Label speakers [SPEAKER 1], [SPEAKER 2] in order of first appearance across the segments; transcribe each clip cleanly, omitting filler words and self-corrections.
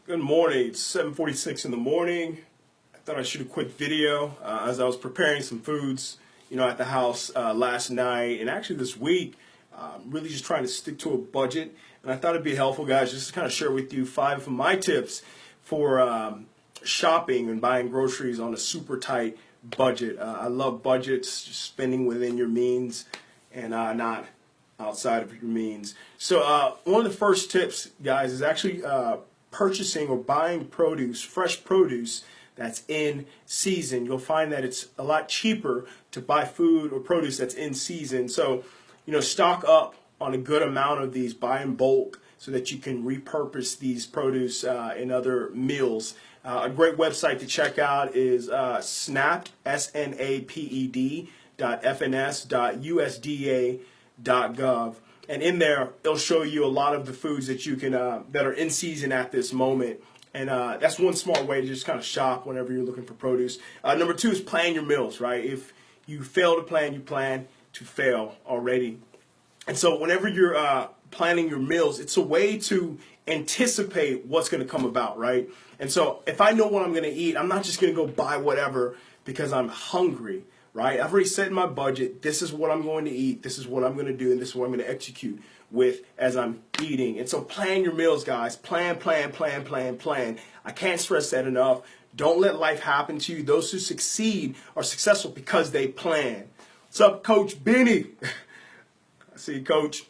[SPEAKER 1] Good morning. It's 7:46 in the morning. I thought I'd shoot a quick video as I was preparing some foods, at the house last night and actually this week. Really just trying to stick to a budget, and I thought it'd be helpful, guys, just to kind of share with you 5 of my tips for shopping and buying groceries on a super tight budget. I love budgets, just spending within your means and not outside of your means. So one of the first tips, guys, is actually purchasing or buying produce, fresh produce that's in season. You'll find that it's a lot cheaper to buy food or produce that's in season. So, stock up on a good amount of these, buy in bulk so that you can repurpose these produce in other meals. A great website to check out is snapped, snaped.fns.usda.gov. And in there, it'll show you a lot of the foods that you can that are in season at this moment. And that's one smart way to just kind of shop whenever you're looking for produce. Number 2 is plan your meals, right? If you fail to plan, you plan to fail already. And so whenever you're planning your meals, it's a way to anticipate what's going to come about, right? And so if I know what I'm going to eat, I'm not just going to go buy whatever because I'm hungry. Right? I've already set my budget. This is what I'm going to eat. This is what I'm going to do. And this is what I'm going to execute with as I'm eating. And so plan your meals, guys. Plan. I can't stress that enough. Don't let life happen to you. Those who succeed are successful because they plan. What's up, Coach Benny? I see you, Coach.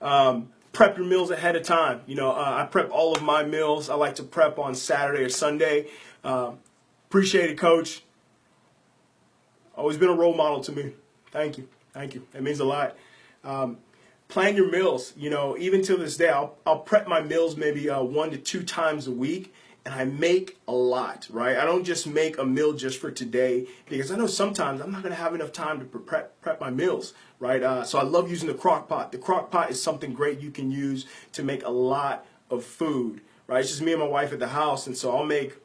[SPEAKER 1] Prep your meals ahead of time. I prep all of my meals. I like to prep on Saturday or Sunday. Appreciate it, Coach. Always been a role model to me. Thank you. That means a lot. Plan your meals. Even till this day, I'll prep my meals maybe 1 to 2 times a week, and I make a lot, right? I don't just make a meal just for today because I know sometimes I'm not going to have enough time to prep my meals, right? So I love using the crock pot. The crock pot is something great you can use to make a lot of food, right? It's just me and my wife at the house, and so I'll make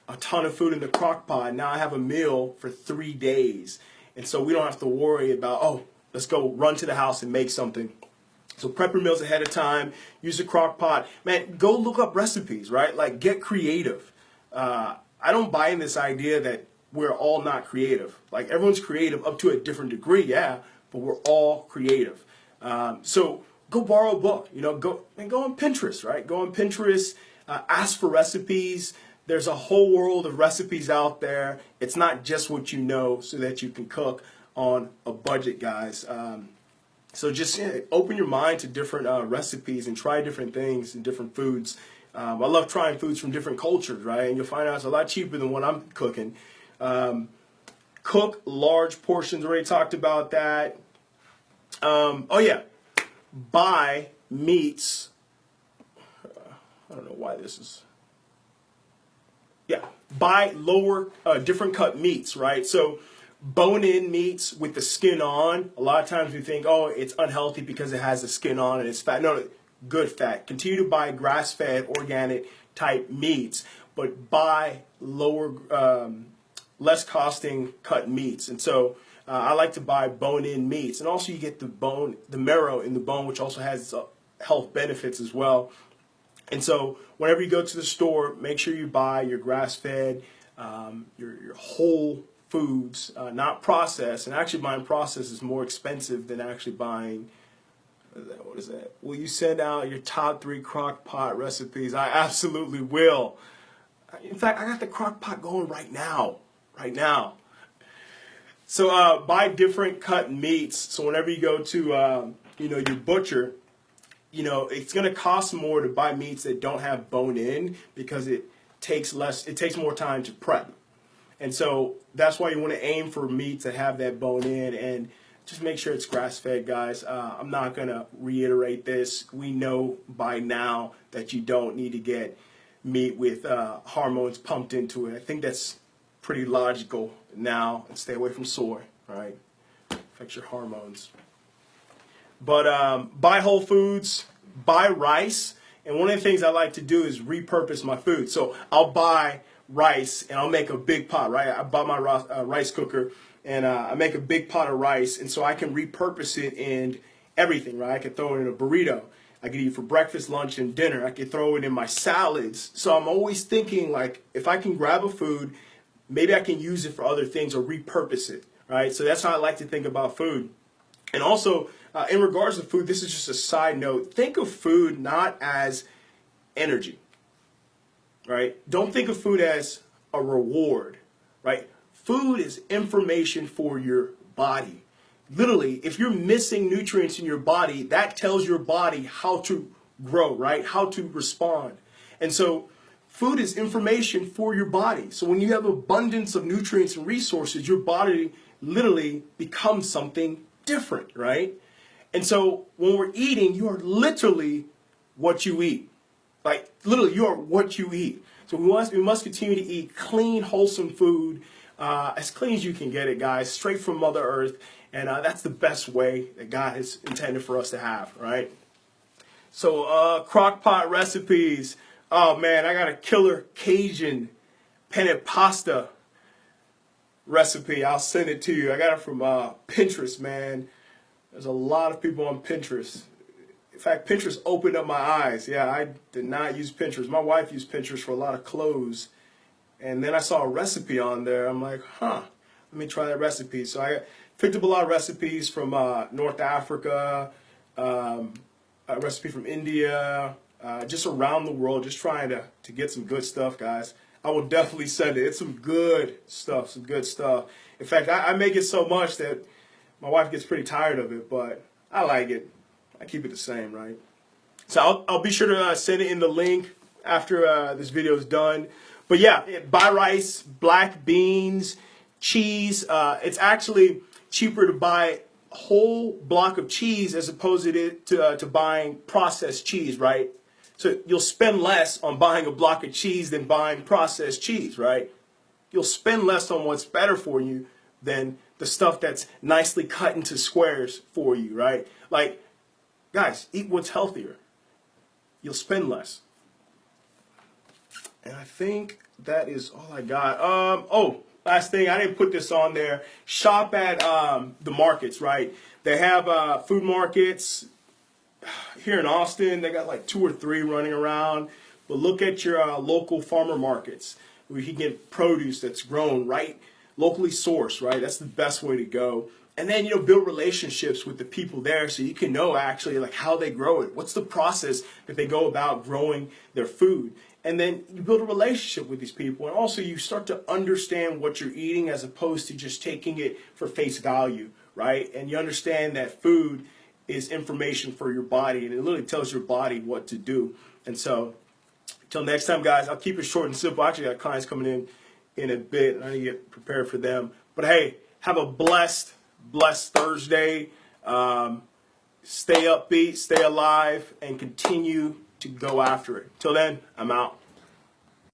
[SPEAKER 1] a ton of food in the crock pot. Now I have a meal for 3 days. And so we don't have to worry about, let's go run to the house and make something. So prep your meals ahead of time. Use a crock pot. Man, go look up recipes, right? Like, get creative. I don't buy in this idea that we're all not creative. Like, everyone's creative up to a different degree, yeah, but we're all creative. So go borrow a book. Go on Pinterest, right? Go on Pinterest, ask for recipes. There's a whole world of recipes out there. It's not just what you know so that you can cook on a budget, guys. So just open your mind to different recipes and try different things and different foods. I love trying foods from different cultures, right? And you'll find out it's a lot cheaper than what I'm cooking. Cook large portions. Already talked about that. Buy meats. I don't know why this is... buy lower, different cut meats, right? So bone-in meats with the skin on, a lot of times we think, it's unhealthy because it has the skin on and it's fat. No, good fat. Continue to buy grass-fed, organic type meats, but buy lower, less costing cut meats. And so I like to buy bone-in meats. And also you get the marrow in the bone, which also has health benefits as well. And so whenever you go to the store, make sure you buy your grass-fed, your whole foods, not processed. And actually buying processed is more expensive than actually buying, what is that? Will you send out your top 3 crock pot recipes? I absolutely will. In fact, I got the crock pot going right now. So buy different cut meats. So whenever you go to, your butcher, it's going to cost more to buy meats that don't have bone in because it takes more time to prep. And so that's why you want to aim for meats that have that bone in and just make sure it's grass-fed, guys. I'm not going to reiterate this. We know by now that you don't need to get meat with hormones pumped into it. I think that's pretty logical now. And stay away from soy, right? Affects your hormones. But buy whole foods, buy rice, and one of the things I like to do is repurpose my food. So I'll buy rice and I'll make a big pot, right? I bought my rice cooker and I make a big pot of rice, and so I can repurpose it in everything, right? I can throw it in a burrito. I could eat for breakfast, lunch, and dinner. I could throw it in my salads. So I'm always thinking, like, if I can grab a food, maybe I can use it for other things or repurpose it, right? So that's how I like to think about food. And also, in regards to food, this is just a side note. Think of food not as energy, right? Don't think of food as a reward, right? Food is information for your body. Literally, if you're missing nutrients in your body, that tells your body how to grow, right? How to respond. And so food is information for your body. So when you have abundance of nutrients and resources, your body literally becomes something different, right? And so when we're eating, you are literally what you eat. Like, literally, you are what you eat. So we must continue to eat clean, wholesome food, as clean as you can get it, guys, straight from Mother Earth. And that's the best way that God has intended for us to have, right? So, Crock Pot Recipes. Oh, man, I got a killer Cajun penne pasta recipe. I'll send it to you. I got it from Pinterest, man. There's a lot of people on Pinterest. In fact, Pinterest opened up my eyes. Yeah, I did not use Pinterest. My wife used Pinterest for a lot of clothes. And then I saw a recipe on there. I'm like, let me try that recipe. So I picked up a lot of recipes from North Africa, a recipe from India, just around the world, just trying to get some good stuff, guys. I will definitely send it. It's some good stuff, some good stuff. In fact, I make it so much that my wife gets pretty tired of it, but I like it. I keep it the same, right? So I'll be sure to send it in the link after this video is done. But yeah, buy rice, black beans, cheese. It's actually cheaper to buy a whole block of cheese as opposed to buying processed cheese, right? So you'll spend less on buying a block of cheese than buying processed cheese, right? You'll spend less on what's better for you than the stuff that's nicely cut into squares for you, right? Like, guys, eat what's healthier. You'll spend less. And I think that is all I got. Last thing, I didn't put this on there. Shop at the markets, right? They have food markets here in Austin. They got like 2 or 3 running around. But look at your local farmer markets where you can get produce that's grown right, locally sourced, right? That's the best way to go. And then, build relationships with the people there so you can know actually like how they grow it. What's the process that they go about growing their food? And then you build a relationship with these people. And also you start to understand what you're eating as opposed to just taking it for face value, right? And you understand that food is information for your body, and it literally tells your body what to do. And so until next time, guys, I'll keep it short and simple. I actually got clients coming in a bit, and I need to get prepared for them. But hey, have a blessed Thursday. Stay upbeat, stay alive, and continue to go after it. Till then, I'm out.